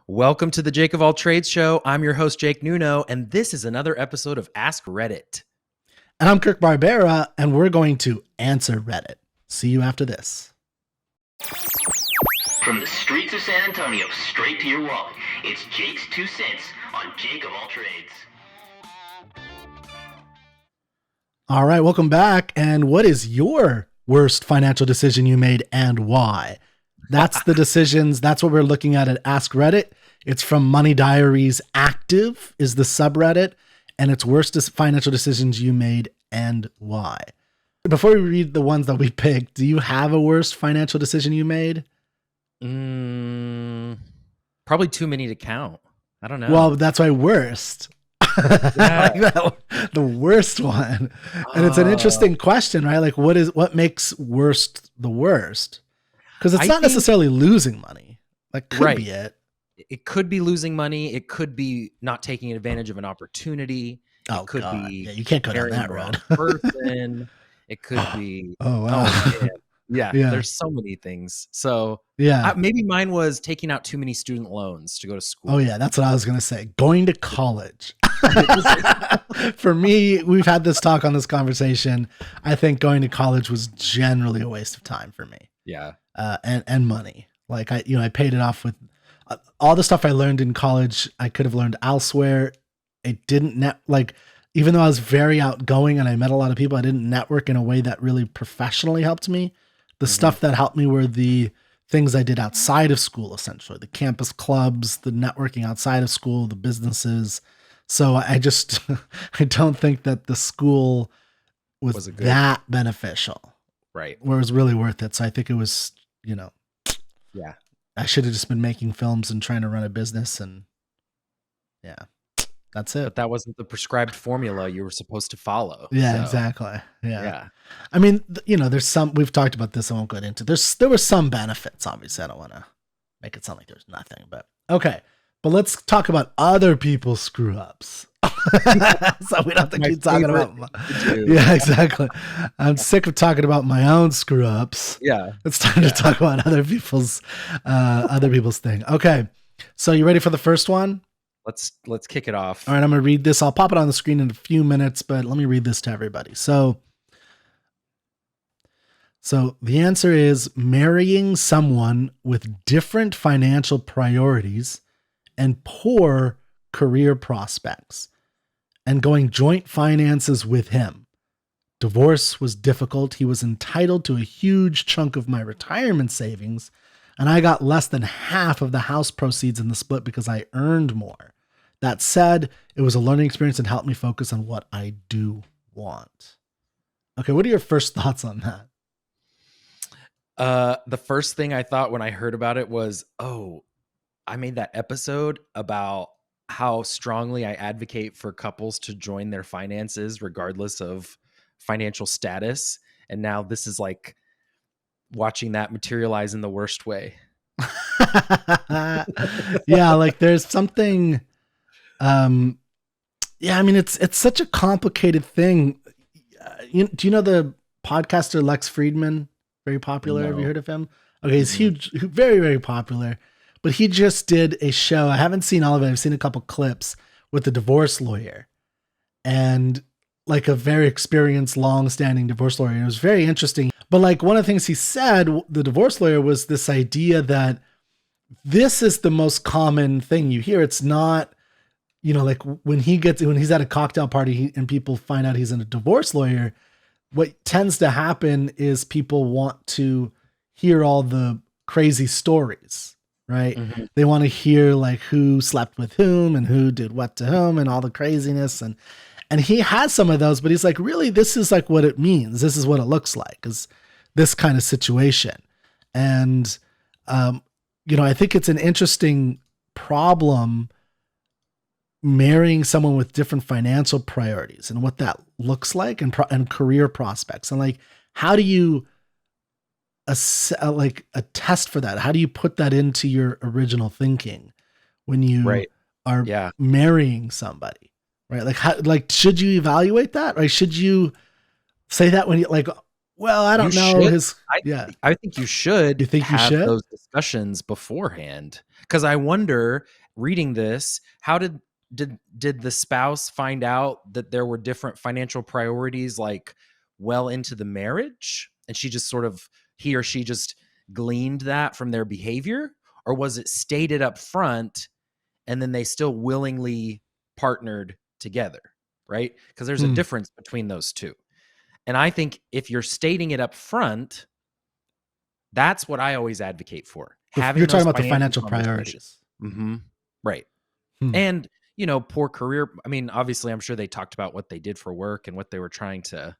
Welcome to the Jake of All Trades show. I'm your host, Jake Nuno, and this is another episode of Ask Reddit. And I'm Kirk Barbera, and we're going to answer Reddit. See you after this. From the streets of San Antonio straight to your wallet, it's Jake's 2 cents on Jake of All Trades. All right, welcome back. And what is your worst financial decision you made and why? That's the decisions. That's what we're looking at Ask Reddit. It's from Money Diaries Active is the subreddit, and it's worst financial decisions you made and why. Before we read the ones that we picked, do you have a worst financial decision you made? Probably too many to count. I don't know. Well, that's why worst. Yeah. The worst one. And it's an interesting question, right? Like what makes worst the worst? Because it's not necessarily losing money. Like could be it. It could be losing money. It could be not taking advantage of an opportunity. Oh, it could God. be You can't go down that wrong road. person. It could be. Oh, wow. Man. Yeah, there's so many things. So maybe mine was taking out too many student loans to go to school. Oh yeah, that's what I was going to say. Going to college. For me, we've had this talk on this conversation. I think going to college was generally a waste of time for me. Yeah. And money. Like I paid it off with all the stuff I learned in college. I could have learned elsewhere. It didn't even though I was very outgoing and I met a lot of people, I didn't network in a way that really professionally helped me. The stuff that helped me were the things I did outside of school, essentially the campus clubs, the networking outside of school, the businesses. So I don't think that the school was that beneficial. Right. Where it was really worth it. So I think it was, I should have just been making films and trying to run a business, and that's it. But that wasn't the prescribed formula you were supposed to follow. Yeah, so. Exactly. Yeah. I mean, there's some, we've talked about this. I won't go into, there were some benefits. Obviously I don't want to make it sound like there's nothing, but okay. But let's talk about other people's screw ups. So we don't have to keep talking about. Yeah, exactly. I'm sick of talking about my own screw ups. Yeah, it's time to talk about other people's thing. Okay, so you ready for the first one? Let's kick it off. All right, I'm gonna read this. I'll pop it on the screen in a few minutes, but let me read this to everybody. So the answer is marrying someone with different financial priorities and poor career prospects, and going joint finances with him. Divorce was difficult. He was entitled to a huge chunk of my retirement savings, and I got less than half of the house proceeds in the split because I earned more. That said, it was a learning experience and helped me focus on what I do want. Okay, what are your first thoughts on that? The first thing I thought when I heard about it was, I made that episode about how strongly I advocate for couples to join their finances regardless of financial status. And now this is like watching that materialize in the worst way. Yeah, like there's something, I mean, it's such a complicated thing. Do you know the podcaster Lex Friedman? Very popular. No. Have you heard of him? Okay. He's huge, very, very popular. But he just did a show. I haven't seen all of it. I've seen a couple clips with a divorce lawyer, and like a very experienced, long-standing divorce lawyer. And it was very interesting. But like one of the things he said, the divorce lawyer, was this idea that this is the most common thing you hear. It's not, like when he's at a cocktail party and people find out he's a divorce lawyer, what tends to happen is people want to hear all the crazy stories. Right. Mm-hmm. They want to hear like who slept with whom and who did what to whom and all the craziness. And he has some of those, but he's like, really, this is like what it means. This is what it looks like, is this kind of situation. And, I think it's an interesting problem marrying someone with different financial priorities and what that looks like and career prospects. And like, how do you a test for that? How do you put that into your original thinking when you are marrying somebody, right? Like, should you evaluate that? Right? Should you say that when you I don't know. I think you should. You think you should those discussions beforehand? Because I wonder, reading this, how did the spouse find out that there were different financial priorities like well into the marriage, and he or she just gleaned that from their behavior, or was it stated up front and then they still willingly partnered together, right? Because there's a difference between those two. And I think if you're stating it up front, that's what I always advocate for. You're talking about the financial priorities. Mm-hmm. Right. Hmm. And, poor career. I mean, obviously, I'm sure they talked about what they did for work and what they were trying to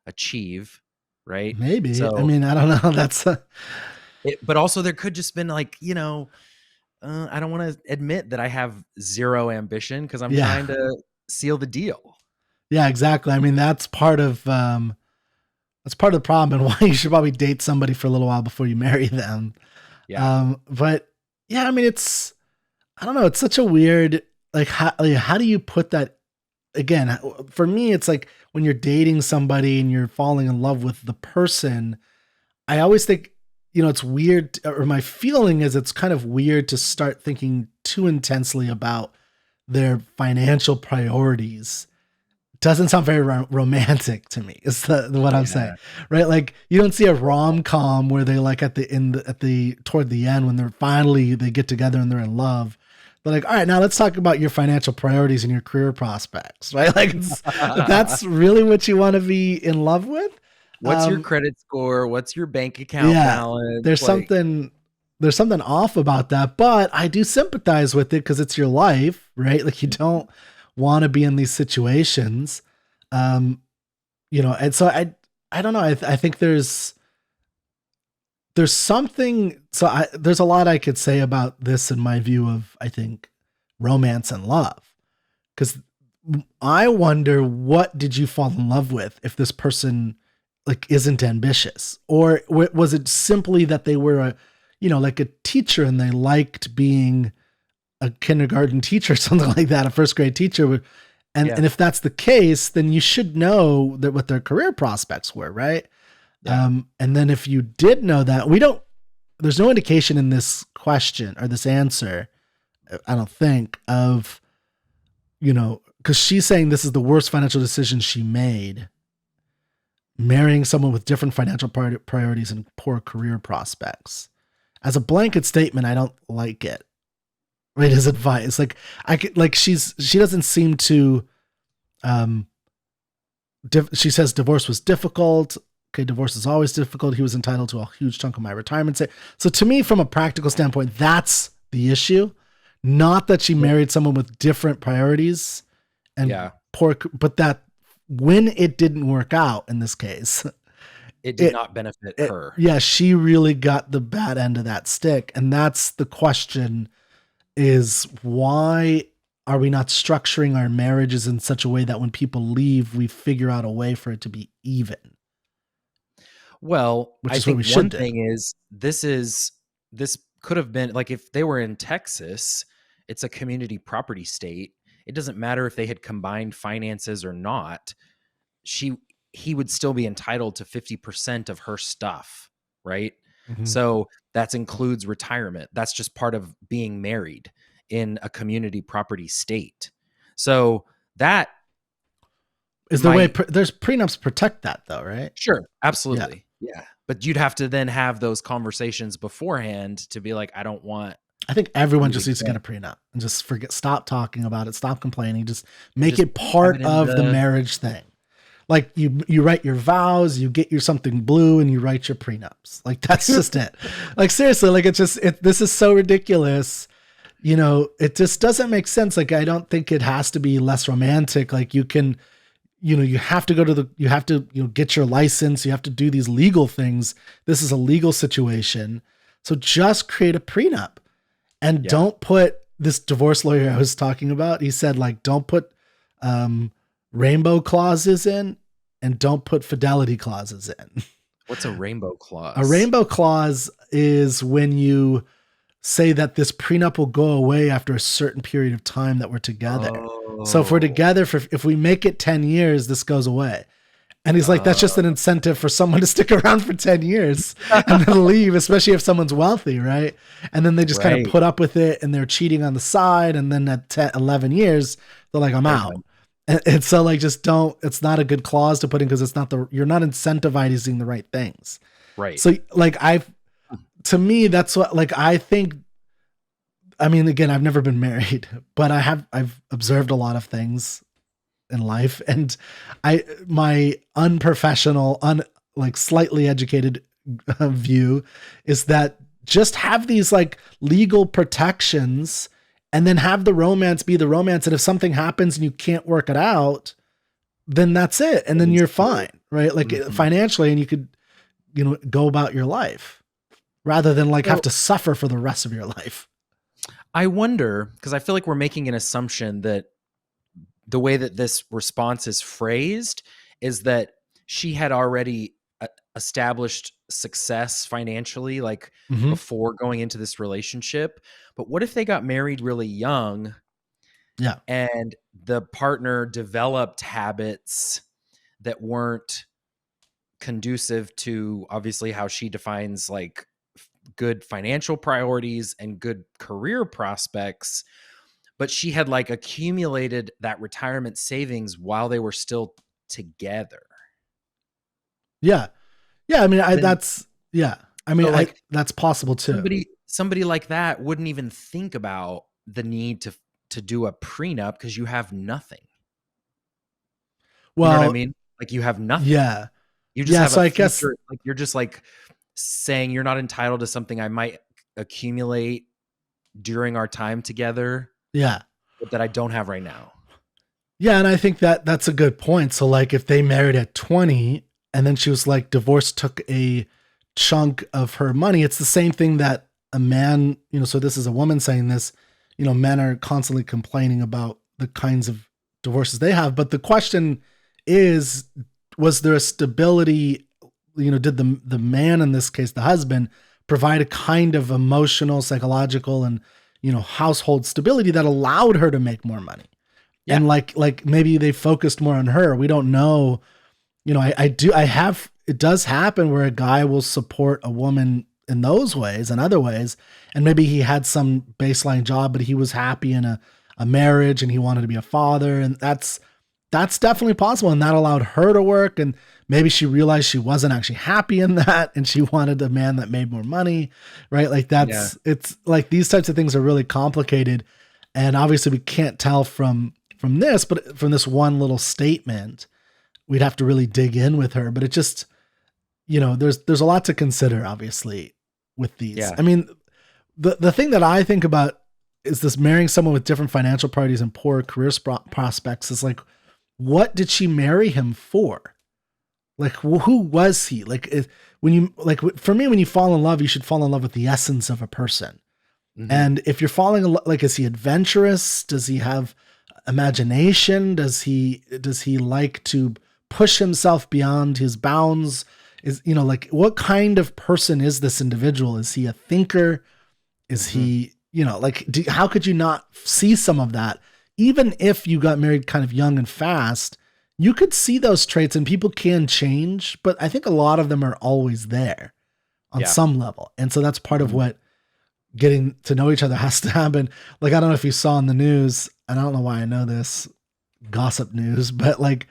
achieve, right? Maybe. So, I mean, I don't know. That's but also there could just been like, I don't want to admit that I have zero ambition because I'm trying to seal the deal. Yeah, exactly. I mean, that's part of the problem, and why you should probably date somebody for a little while before you marry them. Yeah. But yeah, I mean, I don't know. It's such a weird, like, how do you put that? Again, for me, it's like when you're dating somebody and you're falling in love with the person, I always think, it's weird, or my feeling is it's kind of weird to start thinking too intensely about their financial priorities. Doesn't sound very romantic to me. Is what I'm saying, right? Like, you don't see a rom-com where they like toward the end when they get together and they're in love. They're like, all right, now let's talk about your financial priorities and your career prospects, right? Like, that's really what you want to be in love with. What's your credit score? What's your bank account balance? There's something off about that, but I do sympathize with it because it's your life, right? Like, you don't want to be in these situations. And so I don't know. I think there's something, there's a lot I could say about this in my view of, I think, romance and love. Cause I wonder, what did you fall in love with if this person like isn't ambitious, or was it simply that they were like a teacher and they liked being a kindergarten teacher or something like that, a first grade teacher. And if that's the case, then you should know that what their career prospects were, right? Yeah. And then if you did know that, there's no indication in this question or this answer, I don't think, of, because she's saying this is the worst financial decision she made, marrying someone with different financial priorities and poor career prospects. As a blanket statement, I don't like it. Right, his advice, she doesn't seem to. She says divorce was difficult. Okay, divorce is always difficult. He was entitled to a huge chunk of my retirement. So to me, from a practical standpoint, that's the issue. Not that she married someone with different priorities and poor, but that when it didn't work out in this case, it did not benefit her. Yeah, she really got the bad end of that stick, and that's the question. Is why are we not structuring our marriages in such a way that when people leave, we figure out a way for it to be even? Well, I think one thing is this could have been like, if they were in Texas, it's a community property state. It doesn't matter if they had combined finances or not. He would still be entitled to 50% of her stuff, right? Mm-hmm. So that includes retirement. That's just part of being married in a community property state. So that is the way there's prenups protect that, though, right? Sure. Absolutely. Yeah. But you'd have to then have those conversations beforehand to be like, I think everyone just needs to get a prenup and just stop talking about it. Stop complaining. Just make it part of the marriage thing. Like you write your vows, you get your something blue, and you write your prenups. Like, that's just it. Like, seriously, like, this is so ridiculous. It just doesn't make sense. Like, I don't think it has to be less romantic. Like, you can, you have to get your license. You have to do these legal things. This is a legal situation. So just create a prenup and don't put this divorce lawyer I was talking about. He said, like, don't put, rainbow clauses in, and don't put fidelity clauses in. What's a rainbow clause? A rainbow clause is when you say that this prenup will go away after a certain period of time that we're together. Oh. So if we're together if we make it 10 years, this goes away. And he's like, that's just an incentive for someone to stick around for 10 years and then leave, especially if someone's wealthy, right? And then they just kind of put up with it and they're cheating on the side. And then at 10, 11 years, they're like, I'm out. And so like, just don't, it's not a good clause to put in because it's not you're not incentivizing the right things. Right. So like to me, that's what, like, I think, I mean, again, I've never been married, but I've observed a lot of things in life, and my unprofessional, like slightly educated view is that just have these like legal protections and then have the romance be the romance. And if something happens and you can't work it out, then that's it. And then you're fine, right? Like financially, and you could, go about your life rather than like have to suffer for the rest of your life. I wonder, because I feel like we're making an assumption that the way that this response is phrased is that she had already established success financially, like before going into this relationship. But what if they got married really young? Yeah. And the partner developed habits that weren't conducive to obviously how she defines like good financial priorities and good career prospects, but she had like accumulated that retirement savings while they were still together. Yeah. Yeah. I mean, that's possible too. Somebody like that wouldn't even think about the need to do a prenup because you have nothing. Well, you know what I mean? Like you have nothing. Yeah. You just have so I guess like you're just like saying you're not entitled to something I might accumulate during our time together. Yeah. But that I don't have right now. Yeah. And I think that's a good point. So like if they married at 20 and then she was like, divorce took a chunk of her money, it's the same thing that a man, so this is a woman saying this, men are constantly complaining about the kinds of divorces they have. But the question is, was there a stability, did the man, in this case, the husband, provide a kind of emotional, psychological, and, household stability that allowed her to make more money? Yeah. And like maybe they focused more on her. We don't know. It does happen where a guy will support a woman in those ways and other ways. And maybe he had some baseline job, but he was happy in a marriage and he wanted to be a father. And that's definitely possible. And that allowed her to work. And maybe she realized she wasn't actually happy in that. And she wanted a man that made more money, right? Like it's like these types of things are really complicated. And obviously we can't tell from this, but from this one little statement, we'd have to really dig in with her. But it just, there's a lot to consider, obviously, with these. Yeah. I mean, the thing that I think about is this marrying someone with different financial priorities and poor career prospects is like, what did she marry him for? Like, who was he? Like, for me, when you fall in love, you should fall in love with the essence of a person. Mm-hmm. And if you're falling in love, like, is he adventurous? Does he have imagination? Does he like to push himself beyond his bounds? Is, like, what kind of person is this individual? Is he a thinker? Is he, how could you not see some of that? Even if you got married kind of young and fast, you could see those traits, and people can change, but I think a lot of them are always there on some level. And so that's part of what getting to know each other has to happen. Like, I don't know if you saw in the news, and I don't know why I know this, gossip news, but like,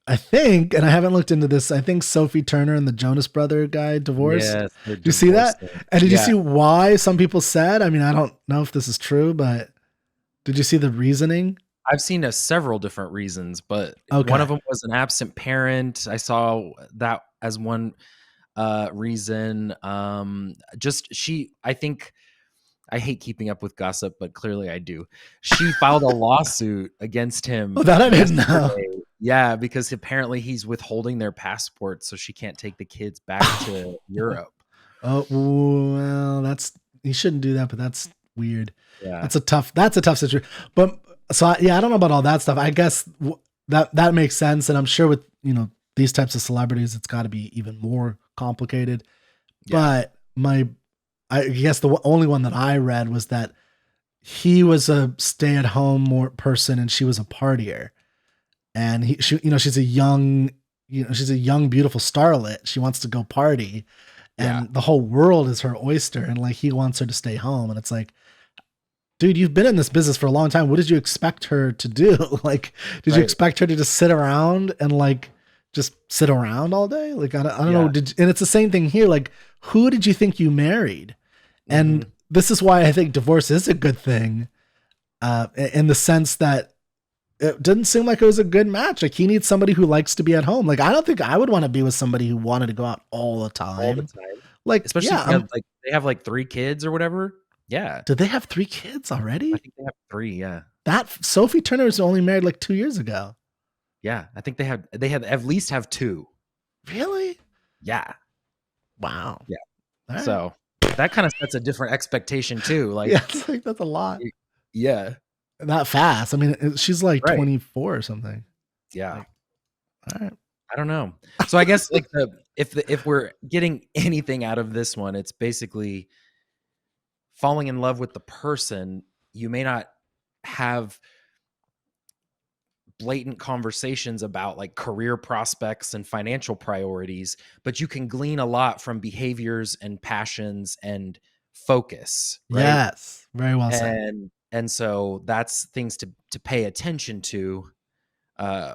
I think, and I haven't looked into this, I think Sophie Turner and the Jonas Brother guy divorced. Yes, did you see that? And did you see why some people said? I mean, I don't know if this is true, but did you see the reasoning? I've seen several different reasons, but one of them was an absent parent. I saw that as one reason. I think, I hate keeping up with gossip, but clearly I do. She filed a lawsuit against him. Oh, that I didn't know. Yeah, because apparently he's withholding their passports, so she can't take the kids back to Europe. Oh, well, you shouldn't do that, but that's weird. Yeah, that's a tough situation. But so I don't know about all that stuff. I guess that makes sense, and I'm sure with these types of celebrities, it's got to be even more complicated. Yeah. But I guess the only one that I read was that he was a stay-at-home person and she was a partier. And she's a young she's a young, beautiful starlet. She wants to go party, and Yeah. the whole world is her oyster. And like, he wants her to stay home. And it's like, dude, you've been in this business for a long time. What did you expect her to do? Like, did you Right. expect her to just sit around and like just sit around all day? Like, I don't know. Yeah. And it's the same thing here. Like, who did you think you married? And Mhm. this is why I think divorce is a good thing, in the sense that it didn't seem like it was a good match. Like, he needs somebody who likes to be at home. Like, I don't think I would want to be with somebody who wanted to go out all the time. all the time. Like, Especially yeah, if you have, like, they have like 3 kids or whatever. Yeah. did they have 3 kids already? I think they have 3, yeah. That Sophie Turner was only married like 2 years ago. Yeah, I think they had at least have 2. Really? Yeah. Wow. Yeah. All right. So, that kind of sets a different expectation too. Like, yeah, it's like that's a lot. yeah. Not fast. I mean, she's like Right. 24 or something. Yeah. Like, all right. I don't know. So I guess like if we're getting anything out of this one, it's basically falling in love with the person. You may not have blatant conversations about like career prospects and financial priorities, but you can glean a lot from behaviors and passions and focus, right? Yes. Very well said. And so that's things to pay attention to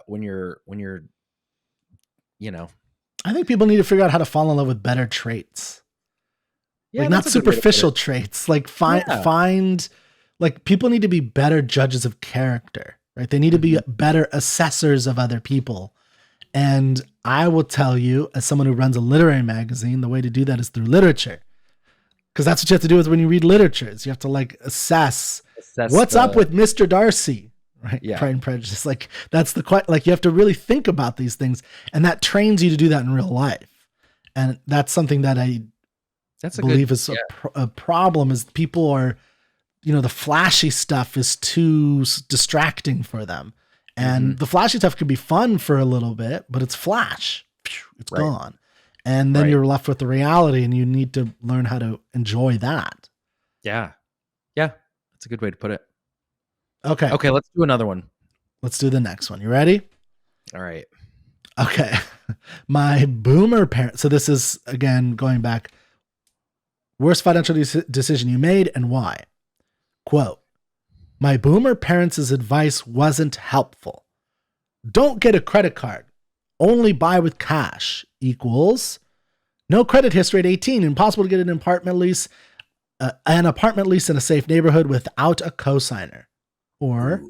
when you're I think people need to figure out how to fall in love with better traits. yeah, Like, not that's a good way to put it. superficial traits. Like, Yeah. find like, people need to be better judges of character, right? They need to be better assessors of other people. And I will tell you, as someone who runs a literary magazine, the way to do that is through literature. Because that's what you have to do when you read literature. Is you have to like assess what's up with Mr. Darcy, right? Yeah. Pride and Prejudice. Like, that's like, you have to really think about these things, and that trains you to do that in real life. And that's something that I That's a believe good, is a problem, is people are, the flashy stuff is too distracting for them. And the flashy stuff can be fun for a little bit, but it's flash. It's Right. gone. And then Right. you're left with the reality, and you need to learn how to enjoy that. yeah. That's a good way to put it. Okay. Okay, let's do another one. Let's do the next one. You ready? All right. Okay. My boomer parent. So this is, again, going back. Worst financial decision you made and why? Quote, my boomer parents' advice wasn't helpful. Don't get a credit card. Only buy with cash equals no credit history at 18. Impossible to get an apartment lease in a safe neighborhood without a cosigner. Or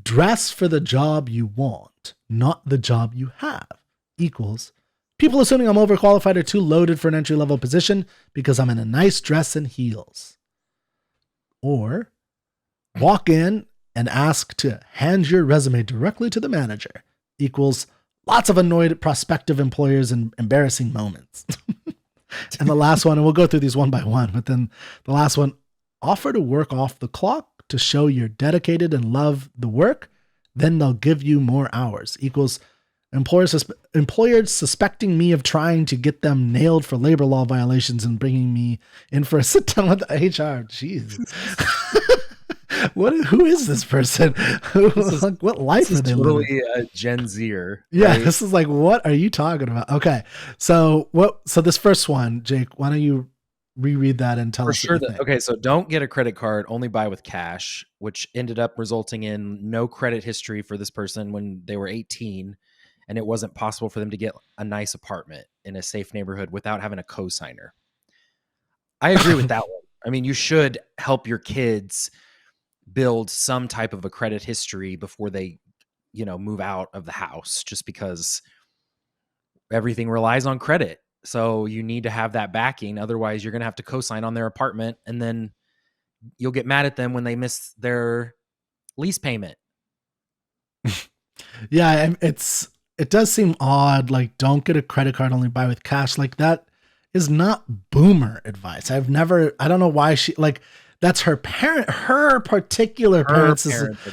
dress for the job you want, not the job you have equals people assuming I'm overqualified or too loaded for an entry-level position because I'm in a nice dress and heels. Or walk in and ask to hand your resume directly to the manager equals lots of annoyed prospective employers and embarrassing moments. And the last one, and we'll go through these one by one, but then the last one, offer to work off the clock to show you're dedicated and love the work, then they'll give you more hours equals employers suspecting me of trying to get them nailed for labor law violations and bringing me in for a sit down with the HR. Jeez. Who is this person? What life are they living? Totally a Gen Zer. Yeah, right? this is like, what are you talking about? Okay, so this first one, Jake, why don't you reread that and tell For us sure. what you think? Okay, so don't get a credit card, only buy with cash, which ended up resulting in no credit history for this person when they were 18, and it wasn't possible for them to get a nice apartment in a safe neighborhood without having a cosigner. I agree with that one. I mean, you should help your kids build some type of a credit history before they, move out of the house, just because everything relies on credit. So you need to have that backing. Otherwise, you're going to have to co-sign on their apartment, and then you'll get mad at them when they miss their lease payment. Yeah, it does seem odd. Like, don't get a credit card, only buy with cash. Like, that is not boomer advice. I don't know why that's her particular parents.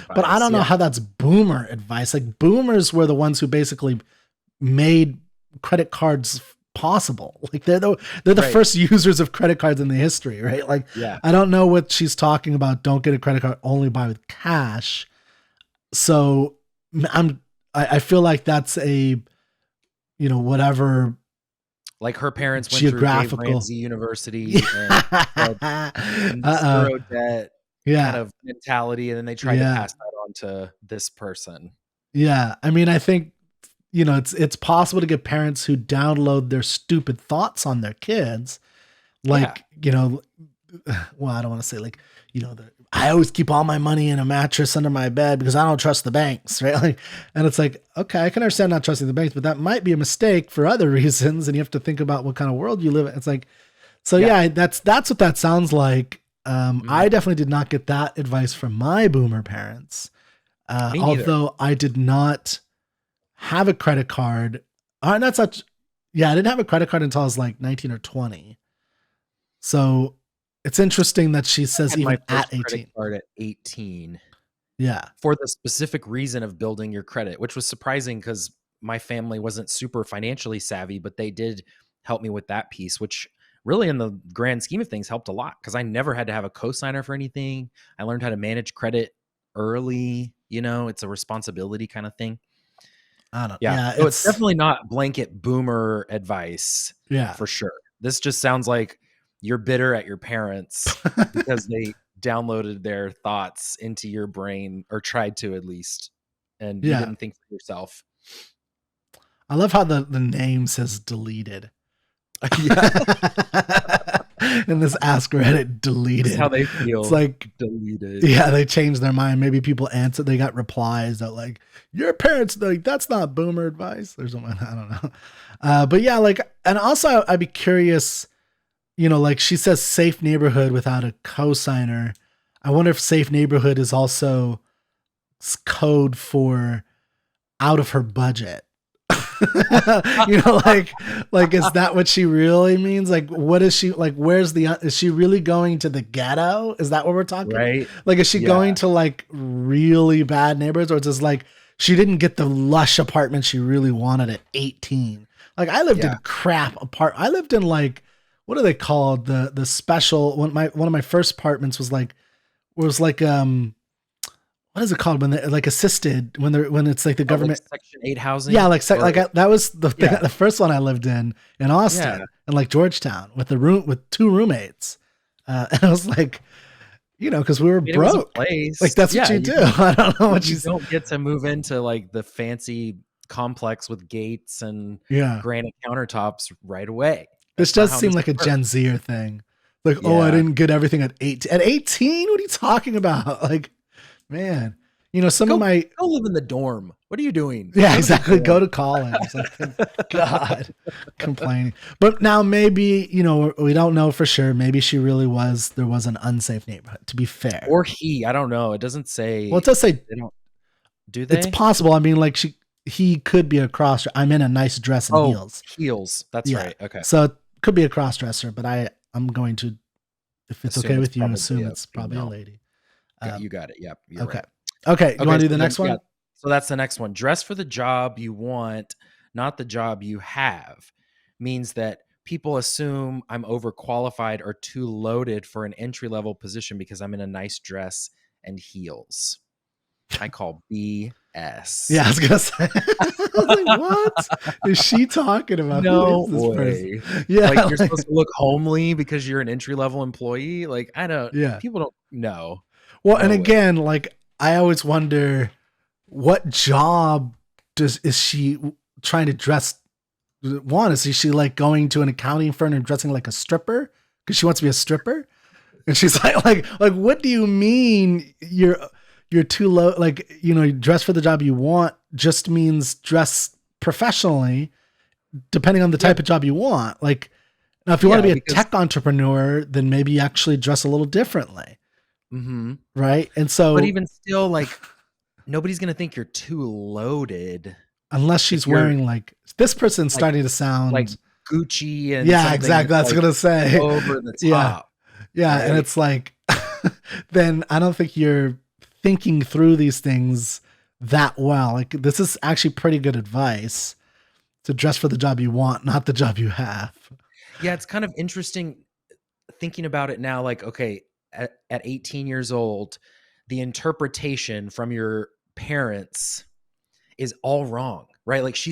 But I don't know how that's boomer advice. Like, boomers were the ones who basically made credit cards possible. Like, they're the right. First users of credit cards in the history, right? Like, yeah. I don't know what she's talking about. Don't get a credit card, only buy with cash. So I feel like that's a, whatever Like her parents went through Dave geographical. Ramsey University and Uh-oh. zero debt kind Yeah. of mentality, and then they tried to Yeah. pass that on to this person. Yeah. I mean, I think, it's possible to get parents who download their stupid thoughts on their kids. Like, well, I don't want to say like, I always keep all my money in a mattress under my bed because I don't trust the banks, right? Like, and it's like, okay, I can understand not trusting the banks, but that might be a mistake for other reasons. And you have to think about what kind of world you live in. It's like, so yeah, that's what that sounds like. I definitely did not get that advice from my boomer parents. Although I did not have a credit card. Not such. Yeah, I didn't have a credit card until I was like 19 or 20. So it's interesting that she says even at 18. Credit card at 18. Yeah. For the specific reason of building your credit, which was surprising because my family wasn't super financially savvy, but they did help me with that piece, which really in the grand scheme of things helped a lot because I never had to have a cosigner for anything. I learned how to manage credit early. It's a responsibility kind of thing. I don't know. Yeah. So it's definitely not blanket boomer advice. Yeah. For sure. This just sounds like you're bitter at your parents because they downloaded their thoughts into your brain, or tried to at least, and you didn't think for yourself. I love how the name says deleted. And this Ask Reddit deleted. That's how they feel. It's like deleted. Yeah, they changed their mind. Maybe people answered. They got replies that like, your parents, like, that's not boomer advice or something. I don't know. But yeah, like, and also I'd be curious. Like she says, safe neighborhood without a cosigner. I wonder if safe neighborhood is also code for out of her budget. Like is that what she really means? Like, what is she like? Is she really going to the ghetto? Is that what we're talking? Right. Like, is she going to like really bad neighborhoods, or it's just like she didn't get the lush apartment she really wanted at 18? Like, I lived in crap I lived in like, what are they called? The special one of my first apartments was like what is it called when they like assisted when it's like the government, like Section 8 housing? Yeah, that was the first one I lived in Austin and like Georgetown with two roommates. And I was like, because we were broke. Like that's what you do. I don't know what you don't get to move into like the fancy complex with gates and granite countertops right away. This does seem like a Gen Zer thing. Like, I didn't get everything at 18. At 18? What are you talking about? Like, man, some of my go live in the dorm. What are you doing? Yeah, exactly. Go to college. Like, God, complaining. But now maybe, we don't know for sure. Maybe she really there was an unsafe neighborhood, to be fair. Or he, I don't know. It doesn't say. Well, it does say they don't. Do they? It's possible. I mean, like he could be a cross. I'm in a nice dress and heels. Heels. That's right. Okay. So it could be a cross dresser, but I'm going to, if it's okay with you, assume it's probably a lady. You got it. Yep. Okay. Right. Okay. You want to do the next one? Yeah. So that's the next one. Dress for the job you want, not the job you have, means that people assume I'm overqualified or too loaded for an entry-level position because I'm in a nice dress and heels. I call BS. Yeah, I was gonna say. I was like, what is she talking about? No Who is this way. person? Yeah, like you're supposed to look homely because you're an entry-level employee. Like I don't. Yeah, people don't know. Well, and again, like I always wonder, what job is she trying to dress? Is she like going to an accounting firm and dressing like a stripper because she wants to be a stripper? And she's like, what do you mean you're too low? Like, dress for the job you want just means dress professionally, depending on the type of job you want. Like, now if you want to be a tech entrepreneur, then maybe you actually dress a little differently. Mm-hmm. Right. And so, but even still, like, nobody's going to think you're too loaded. Unless she's wearing like, this person's starting to sound like Gucci and exactly. That's like, gonna say over the top. Yeah. Right? And it's like, then I don't think you're thinking through these things that well. Like, this is actually pretty good advice to dress for the job you want, not the job you have. Yeah. It's kind of interesting thinking about it now. Like, okay, at 18 years old, the interpretation from your parents is all wrong, right? Like she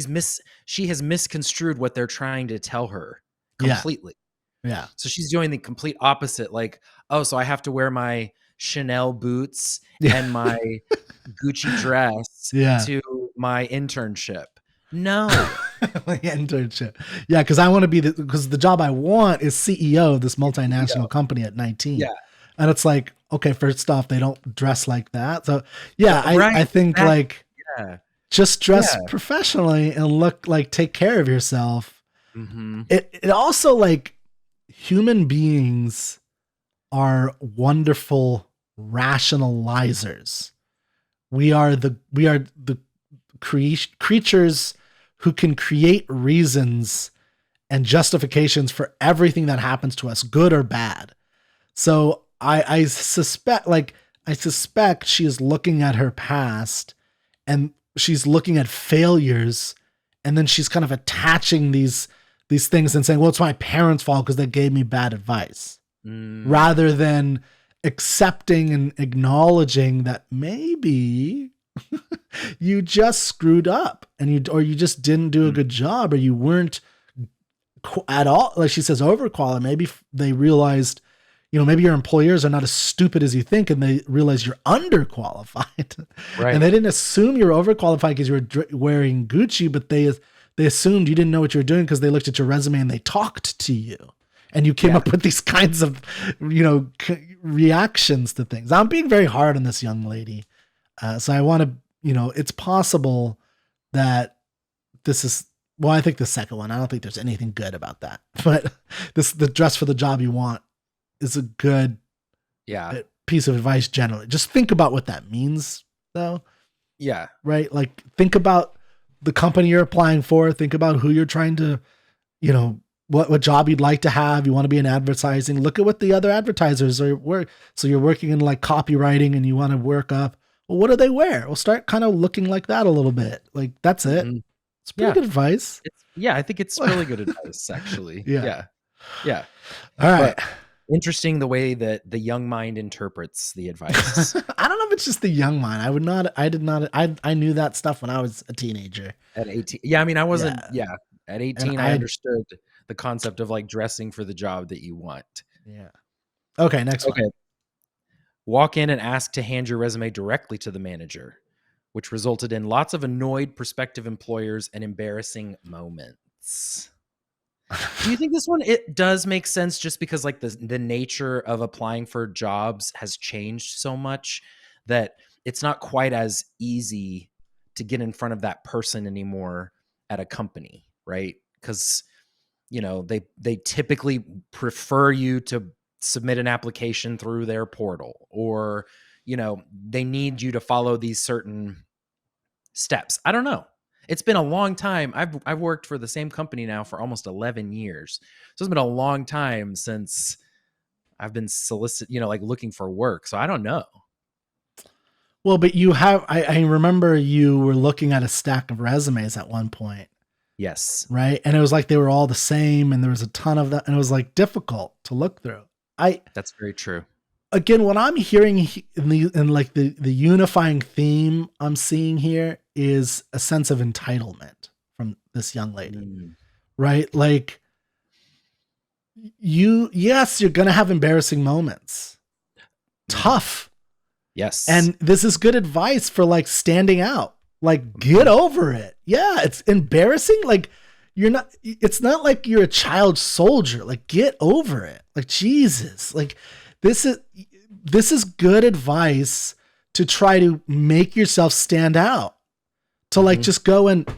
has misconstrued what they're trying to tell her completely. Yeah. So she's doing the complete opposite. Like, oh, so I have to wear my Chanel boots Yeah. and my Gucci dress Yeah. to my internship. No. My internship. Yeah, because I want to be because the job I want is CEO of this multinational company at 19. Yeah. And it's like, okay, first off, they don't dress like that. So yeah, Right, I think exactly. like Yeah. just dress professionally and look like take care of yourself. Mm-hmm. It also like human beings are wonderful rationalizers. We are the creatures who can create reasons and justifications for everything that happens to us, good or bad. So I suspect she is looking at her past and she's looking at failures, and then she's kind of attaching these things and saying, well, it's my parents' fault because they gave me bad advice, rather than accepting and acknowledging that maybe you just screwed up and you just didn't do a good job, or you weren't at all, like she says, overqualified. Maybe they realized, maybe your employers are not as stupid as you think, and they realize you're underqualified. Right. And they didn't assume you were overqualified because you were wearing Gucci, but they assumed you didn't know what you were doing because they looked at your resume and they talked to you. And you came up with these kinds of, reactions to things. I'm being very hard on this young lady. So I want to, it's possible that this is, well, I think the second one, I don't think there's anything good about that, but the dress for the job you want is a good piece of advice generally. Just think about what that means though. Yeah. Right. Like think about the company you're applying for. Think about who you're trying to, what job you'd like to have. You want to be in advertising. Look at what the other advertisers are work. So you're working in like copywriting and you want to work up. Well, what do they wear? We'll start kind of looking like that a little bit. Like that's it. Mm-hmm. It's pretty good advice. I think it's really good advice actually. Yeah. All right. But interesting the way that the young mind interprets the advice. I don't know if it's just the young mind. I knew that stuff when I was a teenager. At 18. Yeah. I mean, I wasn't, at 18, I understood the concept of like dressing for the job that you want. Yeah. Okay. Next one. Walk in and ask to hand your resume directly to the manager, which resulted in lots of annoyed prospective employers and embarrassing moments. Do you think this one, it does make sense just because like the nature of applying for jobs has changed so much that it's not quite as easy to get in front of that person anymore at a company, right? Because, they typically prefer you to submit an application through their portal, or, they need you to follow these certain steps. I don't know. It's been a long time. I've worked for the same company now for almost 11 years. So it's been a long time since I've been like looking for work. So I don't know. Well, but you have, I remember you were looking at a stack of resumes at one point. Yes. Right. And it was like they were all the same and there was a ton of that. And it was like difficult to look through. That's very true. Again, what I'm hearing in like the unifying theme I'm seeing here is a sense of entitlement from this young lady, right? Like you're going to have embarrassing moments. Tough. Yes. And this is good advice for like standing out, like get over it. Yeah. It's embarrassing. Like it's not like you're a child soldier. Like get over it. Like Jesus, like this is good advice to try to make yourself stand out, to like just go and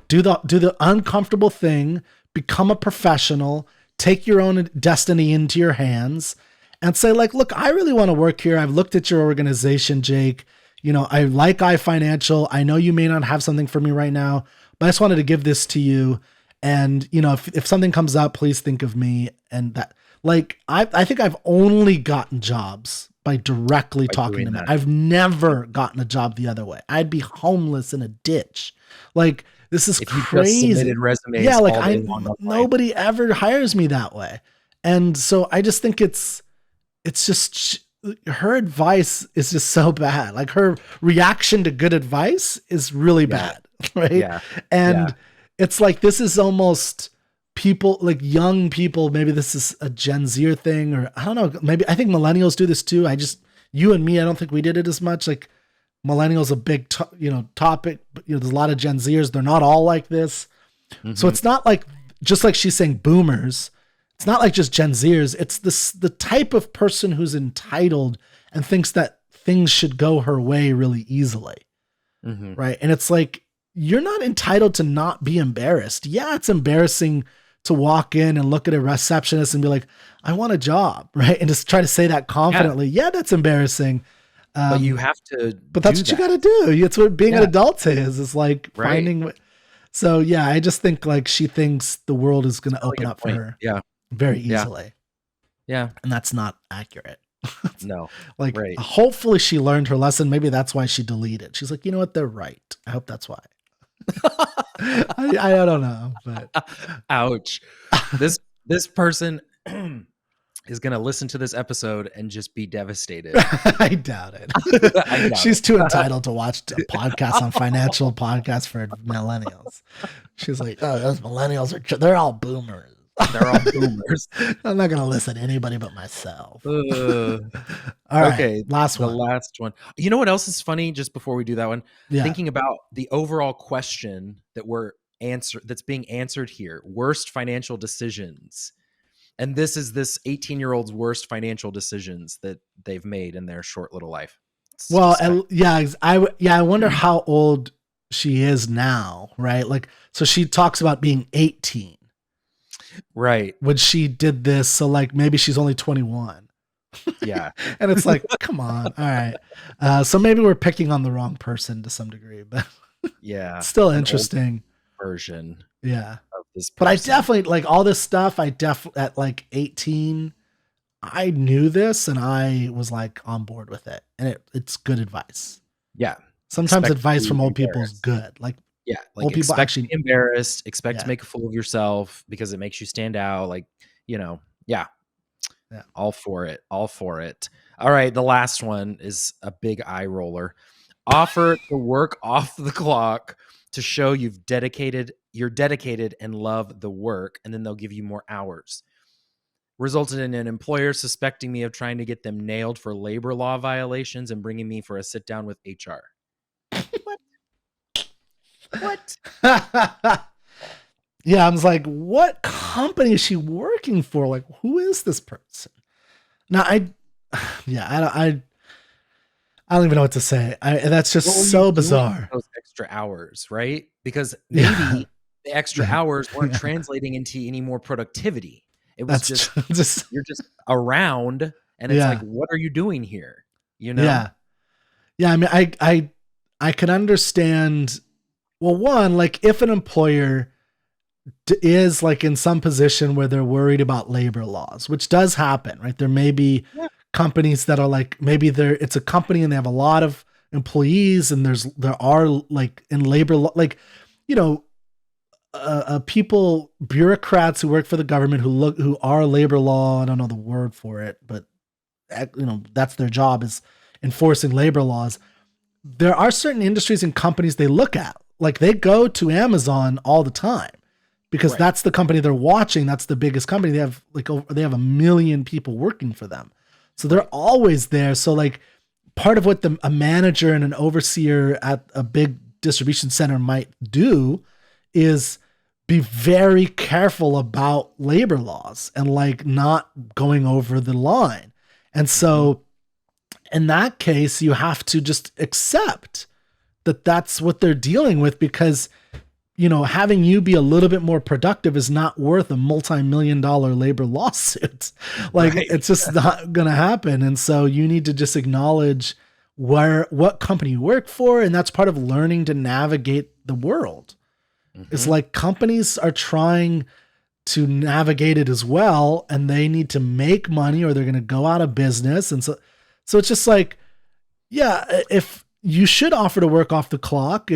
do the uncomfortable thing, become a professional, take your own destiny into your hands and say like, look, I really want to work here. I've looked at your organization, Jake. I like iFinancial. I know you may not have something for me right now, but I just wanted to give this to you. And, if something comes up, please think of me. And that, like, I think I've only gotten jobs by directly talking to them. I've never gotten a job the other way. I'd be homeless in a ditch. Like, this is crazy. Just submitted resumes. Yeah, like nobody ever hires me that way. And so I just think it's just her advice is just so bad. Like her reaction to good advice is really bad. Right. Yeah. And it's like, this is almost people, like young people. Maybe this is a Gen Z thing, or I don't know. Maybe I think millennials do this too. You and me, I don't think we did it as much. Like millennials, a big, topic, but there's a lot of Gen Zers. They're not all like this. Mm-hmm. So it's not like, just like she's saying boomers, it's not like just Gen Zers. It's the type of person who's entitled and thinks that things should go her way really easily. Mm-hmm. Right. And it's like, you're not entitled to not be embarrassed. Yeah, it's embarrassing to walk in and look at a receptionist and be like, I want a job. Right. And just try to say that confidently. Yeah, that's embarrassing. But you have to. But that's what you got to do. It's what being an adult is. It's like finding. So, yeah, I just think like she thinks the world is going to open up for her. Yeah. Very easily. Yeah. And that's not accurate. No. Like, hopefully she learned her lesson. Maybe that's why she deleted. She's like, you know what? They're right. I hope that's why. I don't know. But ouch. This person is going to listen to this episode and just be devastated. I doubt it. She's too entitled to watch a podcast on financial podcasts for millennials. She's like, oh, those millennials they're all boomers. They're all boomers. I'm not going to listen to anybody but myself. All right. Okay. The last one. You know what else is funny? Just before we do that one, thinking about the overall question that's being answered here, worst financial decisions. And this is this 18-year-old's worst financial decisions that they've made in their short little life. I wonder how old she is now, right? Like, so she talks about being 18. Right. When she did this. So like, maybe she's only 21. Yeah. And it's like, come on. All right. So maybe we're picking on the wrong person to some degree, but yeah, still interesting version. Yeah. Of this person. But I definitely like all this stuff. At like 18, I knew this and I was like on board with it, and it's good advice. Yeah. Sometimes advice from old people is good. Like, yeah, like old people actually to be embarrassed, expect to make a fool of yourself because it makes you stand out. Like, yeah. All for it. All right. The last one is a big eye roller. Offer to work off the clock to show you're dedicated and love the work, and then they'll give you more hours. Resulted in an employer suspecting me of trying to get them nailed for labor law violations and bringing me for a sit down with HR. What? Yeah, I was like, what company is she working for? Like, who is this person? Now, I don't even know what to say. That's just so bizarre. Those extra hours, right? Because maybe the extra hours weren't translating into any more productivity. It was just you're just around, and it's like, what are you doing here? Yeah. I mean, I can understand. Well, one, like if an employer is like in some position where they're worried about labor laws, which does happen, right? There may be companies that are like, maybe it's a company and they have a lot of employees, and there are like in labor law, like, people, bureaucrats who work for the government who are labor law. I don't know the word for it, but that's their job, is enforcing labor laws. There are certain industries and companies they look at. Like they go to Amazon all the time because that's the company they're watching. That's the biggest company. They have they have 1 million people working for them. So they're always there. So like part of what a manager and an overseer at a big distribution center might do is be very careful about labor laws and like not going over the line. And so in that case, you have to just accept that that's what they're dealing with, because, having you be a little bit more productive is not worth a multi-million-dollar labor lawsuit. Like it's just not going to happen. And so you need to just acknowledge what company you work for. And that's part of learning to navigate the world. Mm-hmm. It's like companies are trying to navigate it as well, and they need to make money or they're going to go out of business. And so it's just like, if you should offer to work off the clock,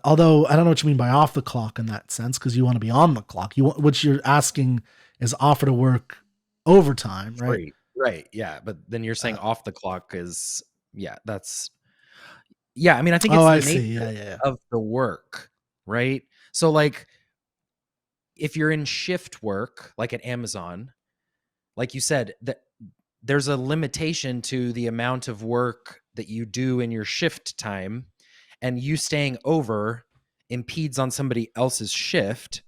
although I don't know what you mean by off the clock in that sense, because you want to be on the clock. What you're asking is offer to work overtime, right? Right. Yeah. But then you're saying off the clock is, I mean, I think it's I the see. nature Yeah. of the work, right? So like if you're in shift work, like at Amazon, like you said, that there's a limitation to the amount of work that you do in your shift time, and you staying over impedes on somebody else's shift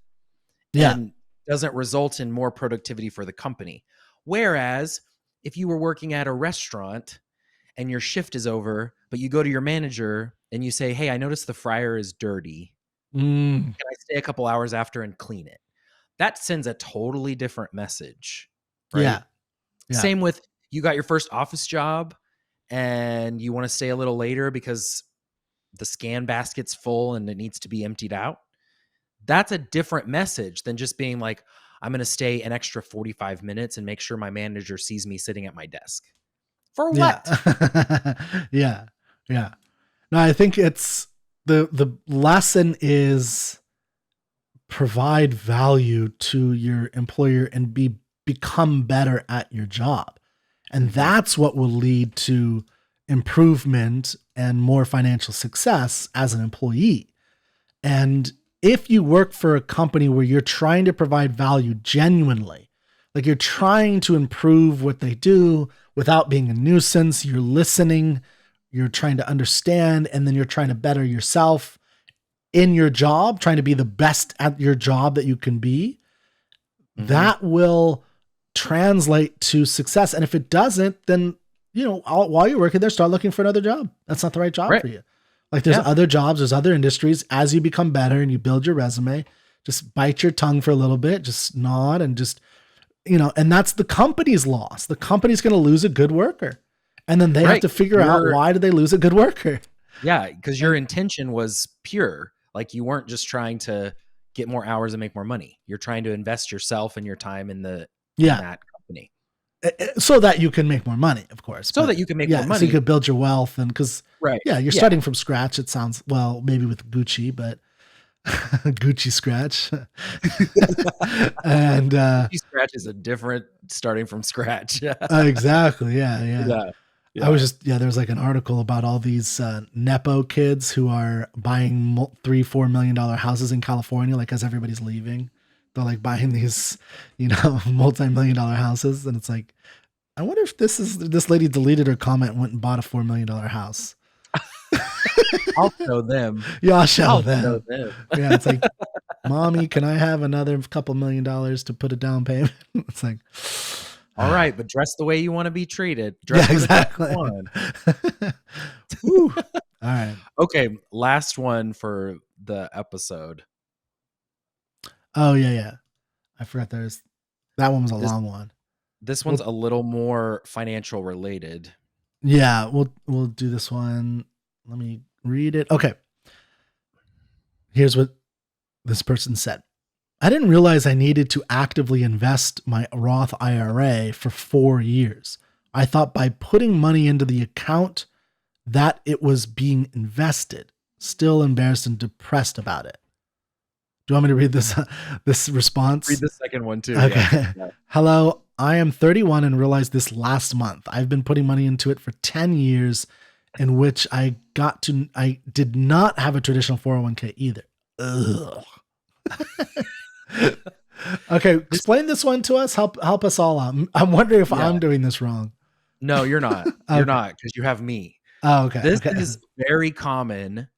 Yeah. and doesn't result in more productivity for the company. Whereas if you were working at a restaurant and your shift is over, but you go to your manager and you say, "Hey, I noticed the fryer is dirty. Mm, Can I stay a couple hours after and clean it?" That sends a totally different message, right? yeah. Yeah. Same with you got your first office job and you want to stay a little later because the scan basket's full and it needs to be emptied out. That's a different message than just being like, I'm going to stay an extra 45 minutes and make sure my manager sees me sitting at my desk. For what? Yeah. Yeah. Yeah. No, I think it's the lesson is provide value to your employer and become better at your job. And that's what will lead to improvement and more financial success as an employee. And if you work for a company where you're trying to provide value genuinely, like you're trying to improve what they do without being a nuisance, you're listening, you're trying to understand, and then you're trying to better yourself in your job, trying to be the best at your job that you can be, that will translate to success. And if it doesn't, then, while you're working there, start looking for another job. That's not the right job for you. Like there's other jobs, there's other industries. As you become better and you build your resume, just bite your tongue for a little bit, just nod and just, and that's the company's loss. The company's going to lose a good worker. And then they have to figure out, why did they lose a good worker? Yeah. Because your intention was pure. Like you weren't just trying to get more hours and make more money. You're trying to invest yourself and your time in that company. So that you can make more money, of course. So that you can make more money. So you could build your wealth. And because, you're starting from scratch. It sounds, well, maybe with Gucci, but Gucci scratch. And Gucci scratch is a different starting from scratch. Exactly. Yeah. I was just, there's like an article about all these Nepo kids who are buying $3-4 million houses in California, like as everybody's leaving. They're like buying these, multi-million-dollar houses. And it's like, I wonder if this lady deleted her comment and went and bought a $4 million house. I'll show them. Yeah, I'll show them. Show them. Yeah, it's like, Mommy, can I have another couple $1 million to put a down payment? It's like, all right, but dress the way you want to be treated. Dress exactly. All right. Okay, last one for the episode. Oh yeah. I forgot that one was a long one. This one's a little more financial related. Yeah, we'll do this one. Let me read it. Okay. Here's what this person said. I didn't realize I needed to actively invest my Roth IRA for 4 years. I thought by putting money into the account that it was being invested. Still embarrassed and depressed about it. Do you want me to read this response? Read the second one too. Okay. Yeah. Hello, I am 31 and realized this last month. I've been putting money into it for 10 years in which I did not have a traditional 401k either. Ugh. Okay, explain this one to us. Help us all out. I'm wondering if I'm doing this wrong. No, you're not. You're not, because you have me. Oh, okay. This is very common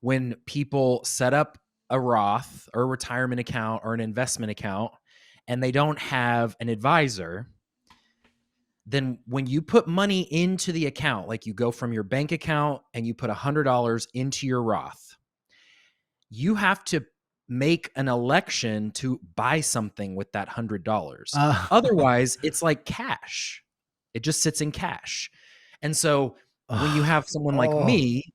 when people set up a Roth or a retirement account or an investment account and they don't have an advisor. Then when you put money into the account, like you go from your bank account and you put $100 into your Roth, you have to make an election to buy something with that $100. Otherwise, it's like cash. It just sits in cash. And so when you have someone like me,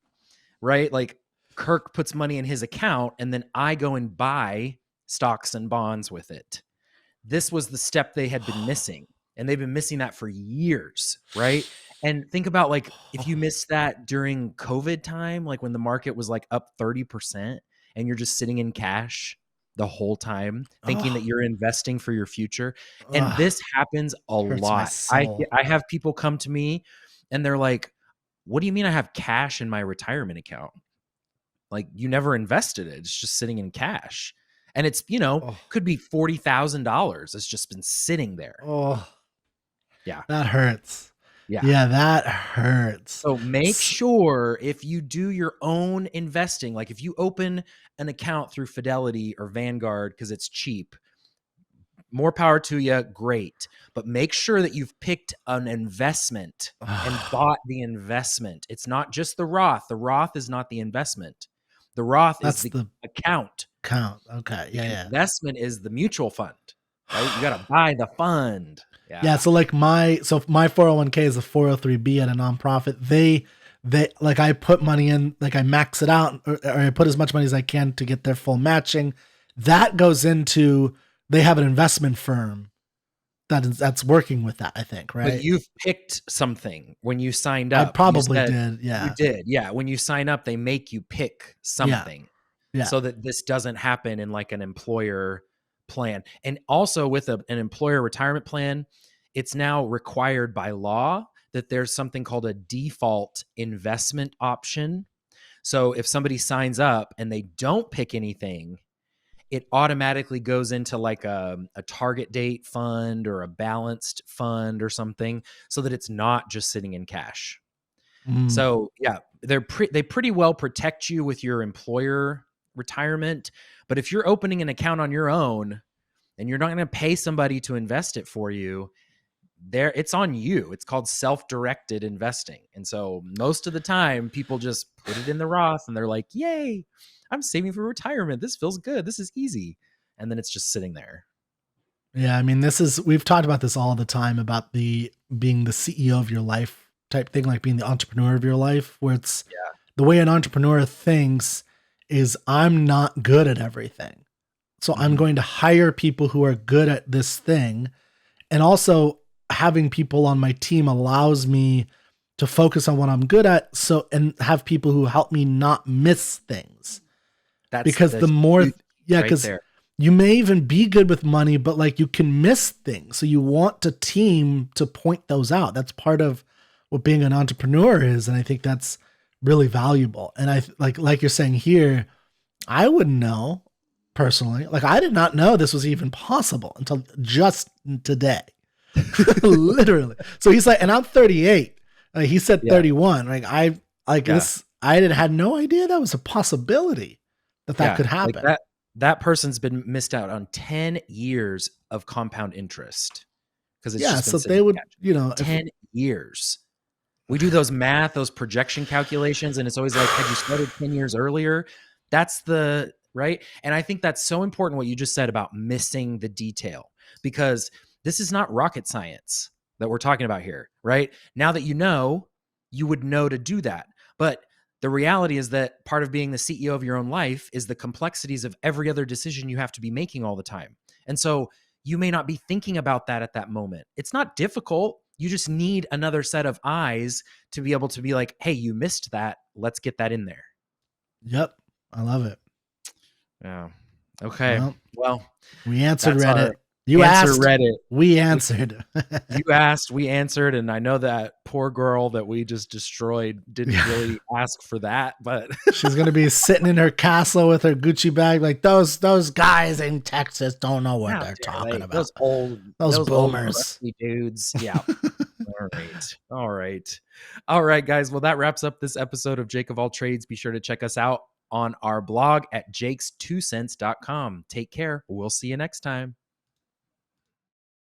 right? Like Kirk puts money in his account and then I go and buy stocks and bonds with it. This was the step they had been missing. And they've been missing that for years, right? And think about like if you missed that during COVID time, like when the market was like up 30% and you're just sitting in cash, the whole time, thinking that Oh, you're investing for your future. And ugh, this happens a hurts my lot. I soul. I have people come to me and they're like, "What do you mean I have cash in my retirement account? Like you never invested it. It's just sitting in cash." And it's, Oh, could be $40,000. It's just been sitting there. oh, Yeah. that hurts. Yeah. Yeah, that hurts. So make S- sure if you do your own investing, like if you open an account through Fidelity or Vanguard because it's cheap, more power to you, great. But make sure that you've picked an investment and bought the investment. It's not just the Roth. The Roth is not the investment. The Roth is That's the the account. count. Okay. The Yeah, investment is the mutual fund, right? You got yeah. to buy the fund. Yeah, Yeah. so like my 401k is a 403b at a nonprofit. They like I put money in, like I max it out or I put as much money as I can to get their full matching. That goes into they have an investment firm that's working with that, I think, But right? you've picked something when you signed I up. probably did. You Yeah. did. Yeah. When you sign up, they make you pick Yeah. something Yeah. so that this doesn't happen in like an employer plan. And also with an employer retirement plan, it's now required by law that there's something called a default investment option. So if somebody signs up and they don't pick anything, it automatically goes into like a target date fund or a balanced fund or something so that it's not just sitting in cash. Mm. So yeah, they pretty well protect you with your employer retirement. But if you're opening an account on your own and you're not going to pay somebody to invest it for you, it's on you. It's called self-directed investing. And so most of the time people just put it in the Roth and they're like, "Yay, I'm saving for retirement. This feels good. This is easy." And then it's just sitting there. Yeah, I mean, we've talked about this all the time about the being the CEO of your life type thing, like being the entrepreneur of your life, where it's the way an entrepreneur thinks is I'm not good at everything. So I'm Mhm. going to hire people who are good at this thing. And also having people on my team allows me to focus on what I'm good at. So, and have people who help me not miss things. Because the more, huge yeah, right because there. you may even be good with money, but like you can miss things. So you want a team to point those out. That's part of what being an entrepreneur is. And I think that's really valuable. And like you're saying here, I wouldn't know personally. Like I did not know this was even possible until just today. Literally. So he's like, and I'm 38. He said Yeah. 31. Like Yeah. this, I had no idea that was a possibility that Yeah, could like happen. that person's been missed out on 10 years of compound interest because it's Yeah. just been So sitting they in would, cash. if 10 years. We do those those projection calculations, and it's always like, had you started 10 years earlier? That's the right. And I think that's so important what you just said about missing the detail, because this is not rocket science that we're talking about here, right? Now that you would know to do that. But the reality is that part of being the CEO of your own life is the complexities of every other decision you have to be making all the time. And so you may not be thinking about that at that moment. It's not difficult. You just need another set of eyes to be able to be like, "Hey, you missed that. Let's get that in there." Yep. I love it. Yeah. Okay. Well, We answered that's Reddit. our You answer asked. Reddit. We answered. You asked, we answered, and I know that poor girl that we just destroyed didn't really ask for that, but She's gonna be sitting in her castle with her Gucci bag, like those guys in Texas don't know what how they're dare talking they? about. Those old boomers. crusty dudes. Yeah. All right, guys. Well, that wraps up this episode of Jake of All Trades. Be sure to check us out on our blog at jakes2cents.com. Take care. We'll see you next time.